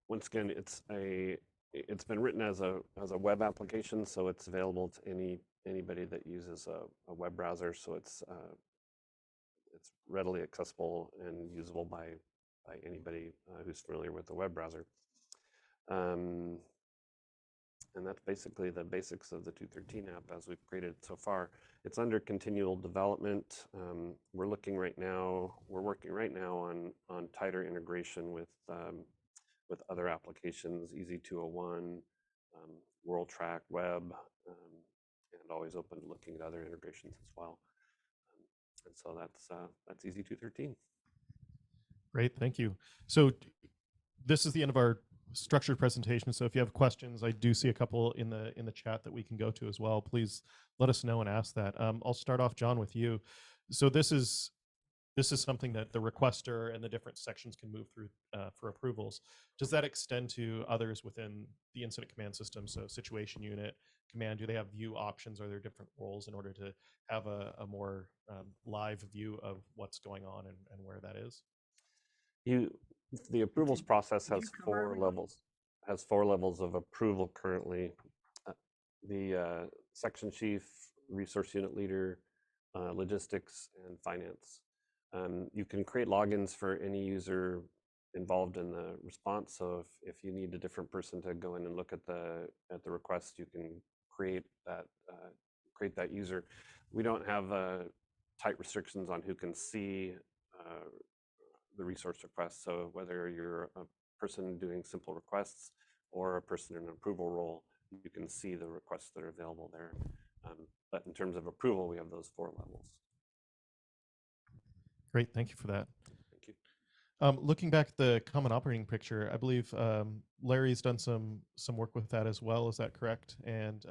Once again, it's been written as a web application, so it's available to anybody that uses a web browser. So it's readily accessible and usable by anybody who's familiar with the web browser. And that's basically the basics of the 213 app as we've created it so far. It's under continual development. We're working right now on tighter integration with other applications, EZ201, WorldTrack, Web, and always open to looking at other integrations as well. And so that's EZ213. Great, thank you. So this is the end of our structured presentation. So if you have questions, I do see a couple in the chat that we can go to as well. Please let us know and ask that. I'll start off, John, with you. So this is something that the requester and the different sections can move through for approvals. Does that extend to others within the incident command system? So situation unit, command, do they have view options? Are there different roles in order to have a more live view of what's going on and where that is? The approvals process has 4 levels. Has 4 levels of approval currently. The section chief, resource unit leader, logistics, and finance. You can create logins for any user involved in the response. So if you need a different person to go in and look at the request, you can create that user. We don't have tight restrictions on who can see the resource request. So whether you're a person doing simple requests or a person in an approval role, you can see the requests that are available there. But in terms of approval, we have those 4 levels. Great, thank you for that. Thank you. Looking back at the common operating picture, I believe Larry's done some work with that as well. Is that correct? And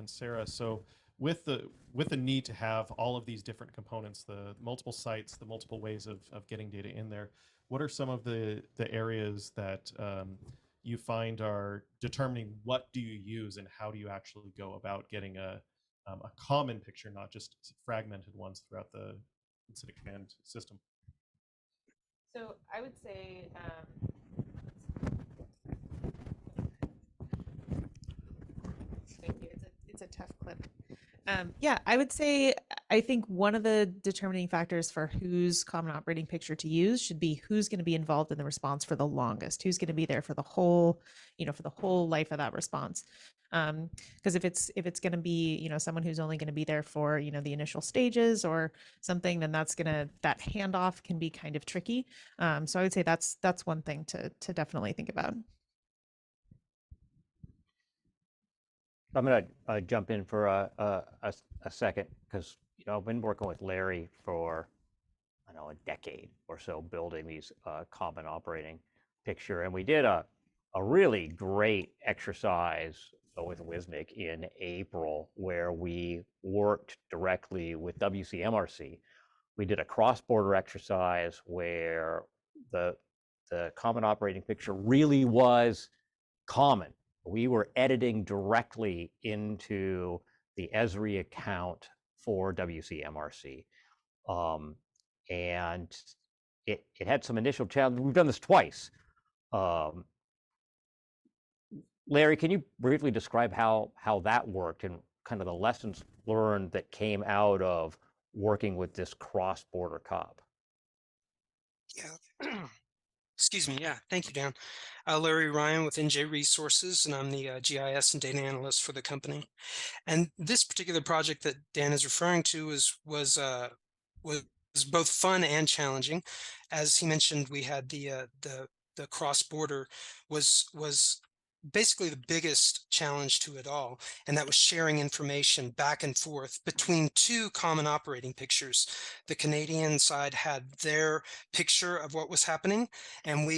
Sarah, so with the need to have all of these different components, the multiple sites, the multiple ways of getting data in there, what are some of the areas that you find are determining what do you use and how do you actually go about getting a common picture, not just fragmented ones throughout the incident command system? So I would say thank you. It's a tough clip. Yeah, I would say I think one of the determining factors for whose common operating picture to use should be who's going to be involved in the response for the longest, who's going to be there for the whole, for the whole life of that response. Because if it's going to be, someone who's only going to be there for, the initial stages or something, then that handoff can be kind of tricky. So I would say that's one thing to definitely think about. I'm going to jump in for a second because I've been working with Larry for a decade or so building these common operating picture, and we did a really great exercise with WSNIC in April where we worked directly with WCMRC. We did a cross-border exercise where the common operating picture really was common. We were editing directly into the Esri account for WCMRC. And it had some initial challenges. We've done this twice. Larry, can you briefly describe how that worked and kind of the lessons learned that came out of working with this cross-border COP? Yeah. Excuse me. Yeah. Thank you, Dan. Larry Ryan with NJ Resources, and I'm the GIS and data analyst for the company. And this particular project that Dan is referring to was both fun and challenging. As he mentioned, we had the cross-border was basically the biggest challenge to it all, and that was sharing information back and forth between two common operating pictures. The Canadian side had their picture of what was happening, and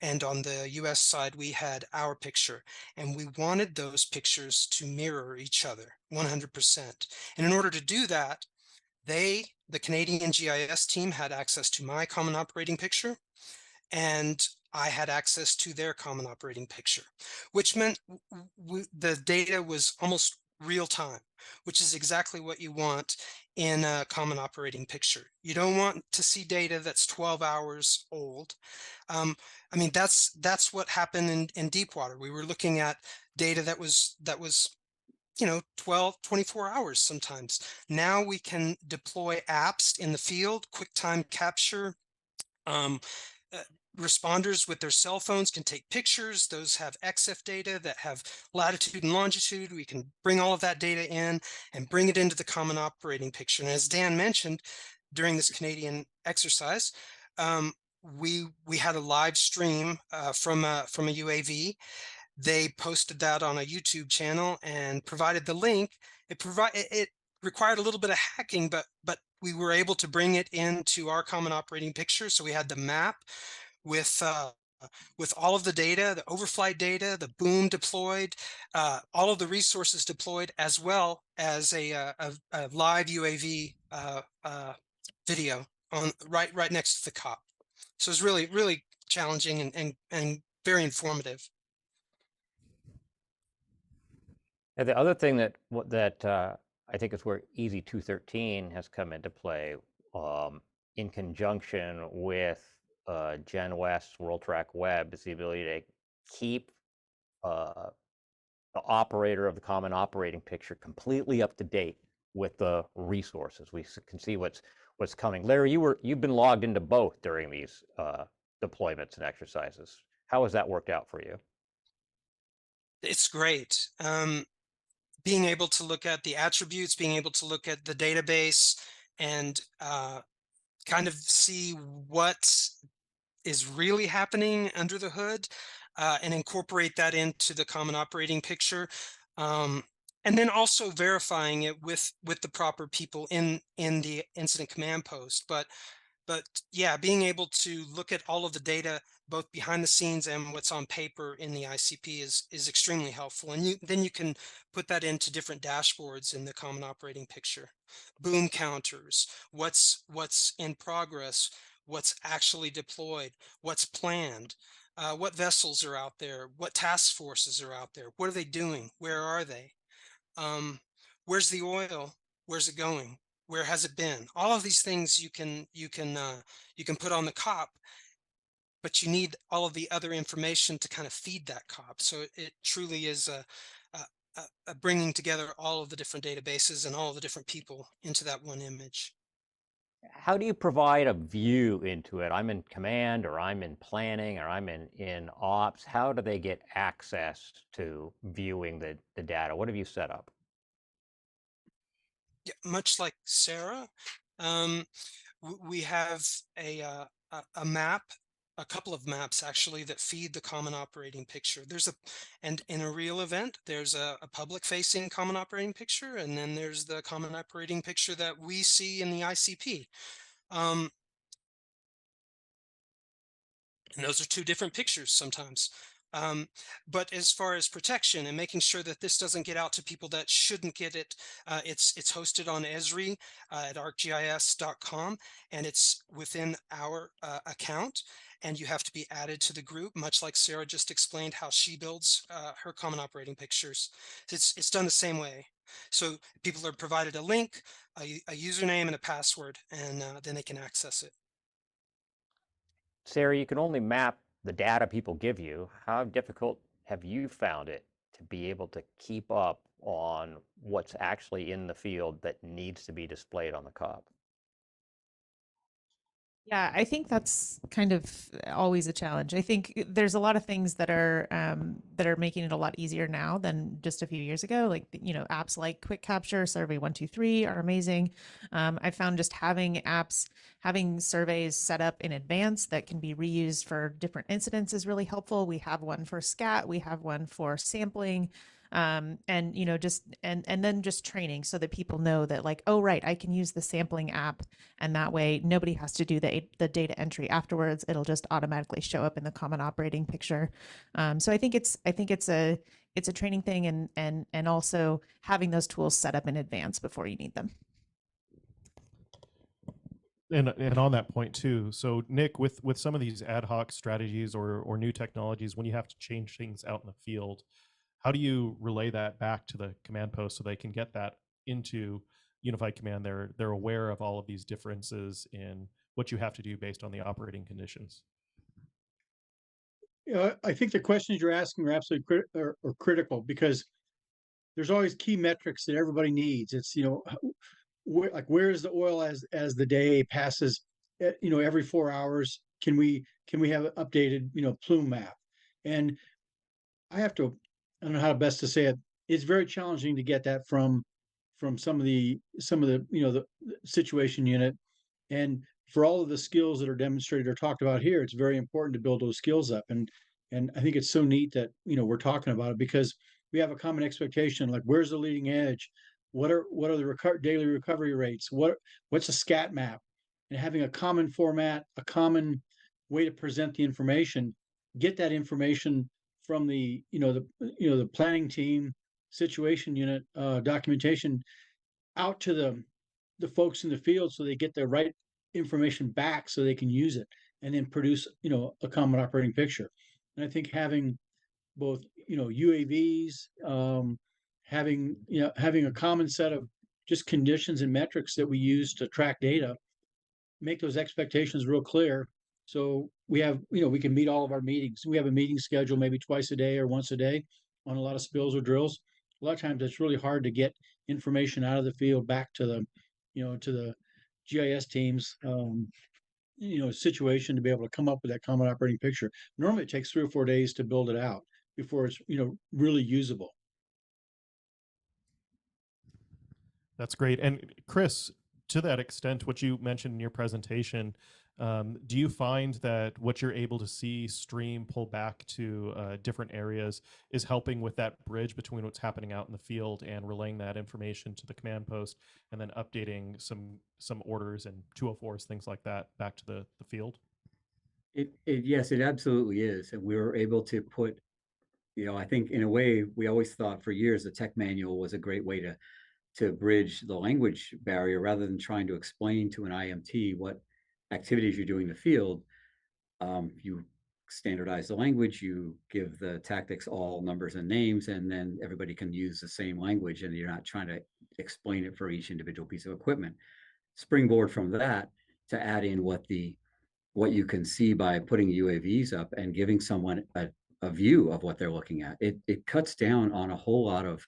and on the US side we had our picture, and we wanted those pictures to mirror each other 100%. And in order to do that, the Canadian GIS team had access to my common operating picture, and I had access to their common operating picture, which meant the data was almost real time, which is exactly what you want in a common operating picture. You don't want to see data that's 12 hours old. I mean, that's what happened in deep water. We were looking at data that was 12, 24 hours sometimes. Now we can deploy apps in the field, quick time capture. Um, uh, Responders with their cell phones can take pictures. Those have EXIF data that have latitude and longitude. We can bring all of that data in and bring it into the common operating picture. And as Dan mentioned, during this Canadian exercise, we had a live stream from a UAV. They posted that on a YouTube channel and provided the link. It required a little bit of hacking, but we were able to bring it into our common operating picture. So we had the map with all of the data, the overflight data, the boom deployed, all of the resources deployed, as well as a live UAV video on right next to the COP. So it's really challenging and very informative. And the other thing that I think is where Easy 213 has come into play, in conjunction with Gen West's World Track Web, is the ability to keep the operator of the common operating picture completely up to date with the resources. We can see what's coming. Larry, you've been logged into both during these deployments and exercises. How has that worked out for you? It's great. Being able to look at the attributes, being able to look at the database, and kind of see what is really happening under the hood, and incorporate that into the common operating picture. And then also verifying it with the proper people in the incident command post. But yeah, being able to look at all of the data, both behind the scenes and what's on paper in the ICP, is extremely helpful. And then you can put that into different dashboards in the common operating picture. Boom counters, what's in progress, what's actually deployed, what's planned, what vessels are out there, what task forces are out there, what are they doing, where are they, where's the oil, where's it going, where has it been? All of these things you can put on the COP, but you need all of the other information to kind of feed that COP. So it truly is a bringing together all of the different databases and all of the different people into that one image. How do you provide a view into it? I'm in command, or I'm in planning, or I'm in ops. How do they get access to viewing the data? What have you set up? Yeah, much like Sarah, we have a map, a couple of maps actually, that feed the common operating picture. And in a real event, there's a public facing common operating picture, and then there's the common operating picture that we see in the ICP. And those are two different pictures sometimes. But as far as protection and making sure that this doesn't get out to people that shouldn't get it, it's hosted on Esri at arcgis.com, and it's within our account. And you have to be added to the group, much like Sarah just explained how she builds her common operating pictures. It's done the same way. So people are provided a link, a username, and a password, and then they can access it. Sarah, you can only map the data people give you. How difficult have you found it to be able to keep up on what's actually in the field that needs to be displayed on the COP? Yeah, I think that's kind of always a challenge. I think there's a lot of things that are making it a lot easier now than just a few years ago. Like apps like Quick Capture, Survey 123 are amazing. I found just having surveys set up in advance that can be reused for different incidents is really helpful. We have one for SCAT, we have one for sampling, and just and then just training so that people know that, like, oh right, I can use the sampling app, and that way nobody has to do the data entry afterwards. It'll just automatically show up in the common operating picture. So I think it's a training thing, and also having those tools set up in advance before you need them. And on that point too, so Nick, with some of these ad hoc strategies or new technologies, when you have to change things out in the field, how do you relay that back to the command post so they can get that into unified command? They're aware of all of these differences in what you have to do based on the operating conditions. I think the questions you're asking are absolutely are critical, because there's always key metrics that everybody needs. It's, where is the oil as the day passes? Every 4 hours, can we have an updated plume map? And I don't know how best to say it. It's very challenging to get that from some of the the situation unit. And for all of the skills that are demonstrated or talked about here, it's very important to build those skills up. And I think it's so neat that we're talking about it, because we have a common expectation, like, where's the leading edge? What are the daily recovery rates? What's a scat map? And having a common format, a common way to present the information, get that information from the planning team, situation unit, documentation, out to the folks in the field, so they get the right information back so they can use it, and then produce a common operating picture. And I think having both UAVs, having a common set of just conditions and metrics that we use to track data, make those expectations real clear. So we have, we can meet all of our meetings. We have a meeting schedule maybe twice a day or once a day on a lot of spills or drills. A lot of times it's really hard to get information out of the field back to the GIS teams, situation, to be able to come up with that common operating picture. Normally it takes 3 or 4 days to build it out before it's, really usable. That's great. And Chris, to that extent, what you mentioned in your presentation, do you find that what you're able to see stream pull back to different areas is helping with that bridge between what's happening out in the field and relaying that information to the command post, and then updating some orders and 204s, things like that, back to the field? Yes, it absolutely is. And we were able to put, I think in a way, we always thought for years the tech manual was a great way to bridge the language barrier, rather than trying to explain to an IMT what activities you're doing in the field. You standardize the language, you give the tactics all numbers and names, and then everybody can use the same language, and you're not trying to explain it for each individual piece of equipment. Springboard from that to add in what you can see by putting UAVs up and giving someone a view of what they're looking at. It cuts down on a whole lot of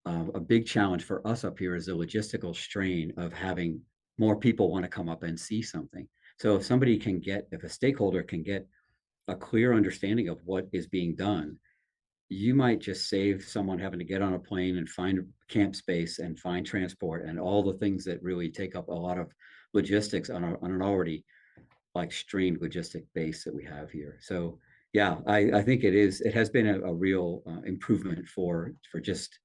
a big challenge for us up here is the logistical strain of having more people want to come up and see something. So if a stakeholder can get a clear understanding of what is being done, you might just save someone having to get on a plane and find camp space and find transport and all the things that really take up a lot of logistics on an already like strained logistic base that we have here. So yeah, I think it has been a real improvement for just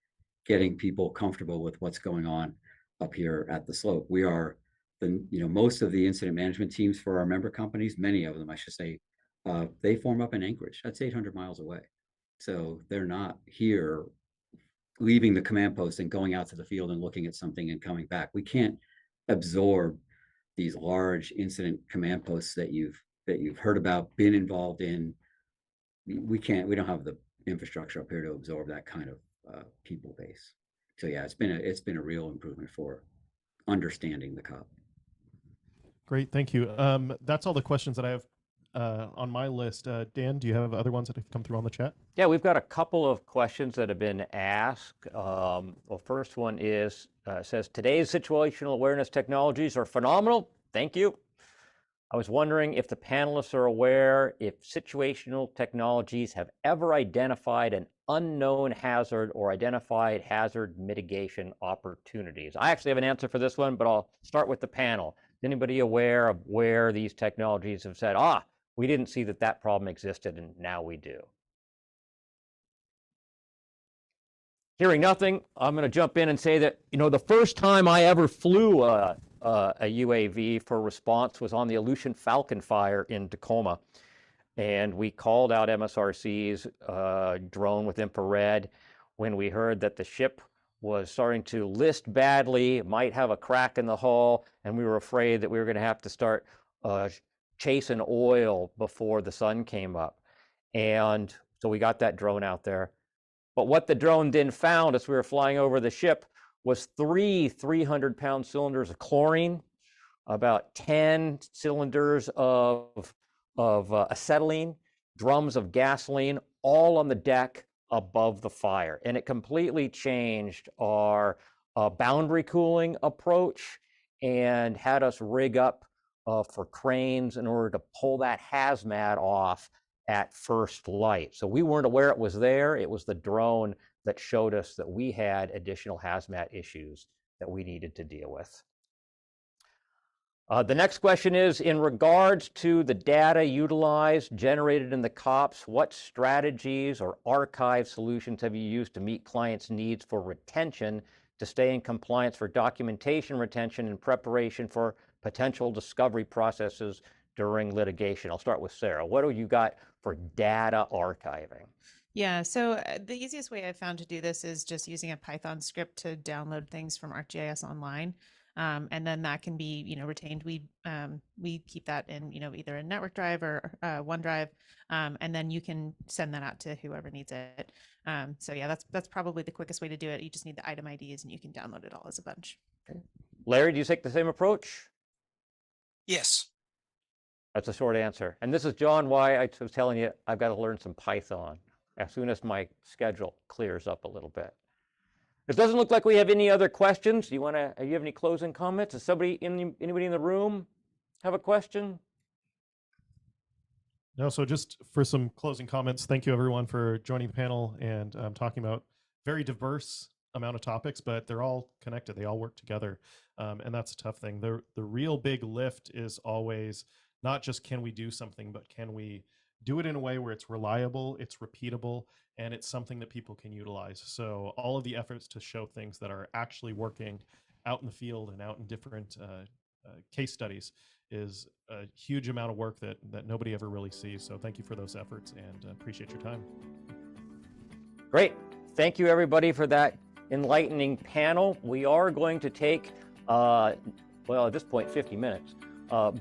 getting people comfortable with what's going on up here at the slope. We are most of the incident management teams for our member companies, many of them, I should say, they form up in Anchorage. That's 800 miles away. So they're not here leaving the command post and going out to the field and looking at something and coming back. We can't absorb these large incident command posts that you've heard about, been involved in. We don't have the infrastructure up here to absorb that kind of people base. So yeah, it's been a real improvement for understanding the COP. Great, thank you. That's all the questions that I have on my list. Dan, do you have other ones that have come through on the chat? Yeah, we've got a couple of questions that have been asked. Well, first one is says today's situational awareness technologies are phenomenal. Thank you. I was wondering if the panelists are aware if situational technologies have ever identified an unknown hazard or identified hazard mitigation opportunities. I actually have an answer for this one, but I'll start with the panel. Is anybody aware of where these technologies have said, we didn't see that problem existed and now we do? Hearing nothing, I'm going to jump in and say that, the first time I ever flew a UAV for response was on the Aleutian Falcon fire in Tacoma. And we called out MSRC's drone with infrared when we heard that the ship was starting to list badly, might have a crack in the hull, and we were afraid that we were going to have to start chasing oil before the sun came up. And so we got that drone out there. But what the drone then found as we were flying over the ship was 3 300-pound cylinders of chlorine, about 10 cylinders of acetylene, drums of gasoline, all on the deck above the fire. And it completely changed our boundary cooling approach and had us rig up for cranes in order to pull that hazmat off at first light. So we weren't aware it was there. It was the drone that showed us that we had additional hazmat issues that we needed to deal with. The next question is, in regards to the data utilized, generated in the COPS, what strategies or archive solutions have you used to meet clients' needs for retention, to stay in compliance for documentation retention in preparation for potential discovery processes during litigation? I'll start with Sarah. What do you got for data archiving? Yeah, so the easiest way I've found to do this is just using a Python script to download things from ArcGIS Online. And then that can be, retained. We keep that in, either a network drive or OneDrive, and then you can send that out to whoever needs it. So yeah, that's probably the quickest way to do it. You just need the item IDs and you can download it all as a bunch. Okay. Larry, do you take the same approach? Yes. That's a short answer. And this is, John, why I was telling you I've got to learn some Python as soon as my schedule clears up a little bit. It doesn't look like we have any other questions. Do you have any closing comments? Does anybody in the room have a question? No, so just for some closing comments, thank you everyone for joining the panel and talking about very diverse amount of topics, but they're all connected. They all work together. And that's a tough thing. The real big lift is always not just can we do something, but can we do it in a way where it's reliable, it's repeatable, and it's something that people can utilize. So all of the efforts to show things that are actually working out in the field and out in different case studies is a huge amount of work that nobody ever really sees. So thank you for those efforts and appreciate your time. Great. Thank you everybody for that enlightening panel. We are going to take, at this point, 50 minutes.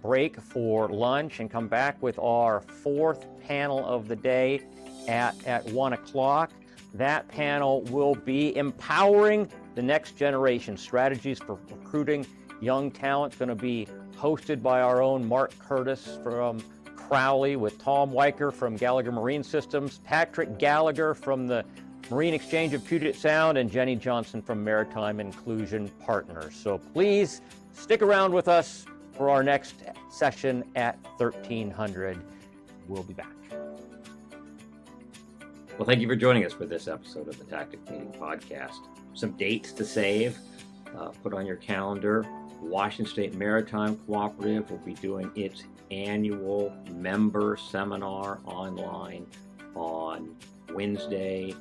Break for lunch and come back with our fourth panel of the day at 1 o'clock. That panel will be empowering the next generation, strategies for recruiting young talent. It's going to be hosted by our own Mark Curtis from Crowley, with Tom Weicker from Gallagher Marine Systems, Patrick Gallagher from the Marine Exchange of Puget Sound, and Jenny Johnson from Maritime Inclusion Partners. So please stick around with us for our next session at 1300. We'll be back. Well, thank you for joining us for this episode of the Tactics Meeting Podcast. Some dates to save, put on your calendar. Washington State Maritime Cooperative will be doing its annual member seminar online on Wednesday,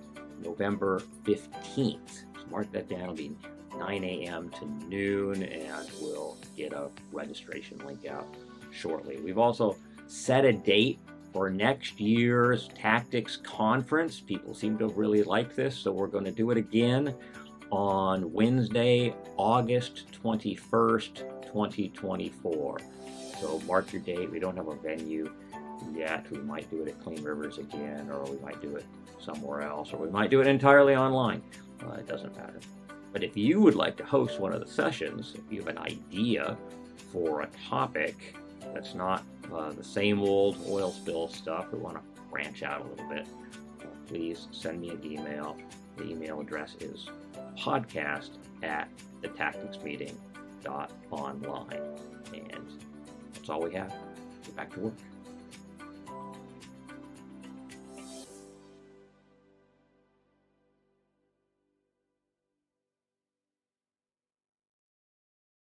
November 15th. So mark that down. It'll be 9 a.m. to noon, and we'll get a registration link out shortly. We've also set a date for next year's Tactics Conference. People seem to really like this, so we're going to do it again on Wednesday, August 21st, 2024. So mark your date. We don't have a venue yet. We might do it at Clean Rivers again, or we might do it somewhere else, or we might do it entirely online. It doesn't matter. But if you would like to host one of the sessions, if you have an idea for a topic that's not the same old oil spill stuff, we want to branch out a little bit, please send me an email. The email address is podcast@thetacticsmeeting.online. And That's all we have. Get back to work.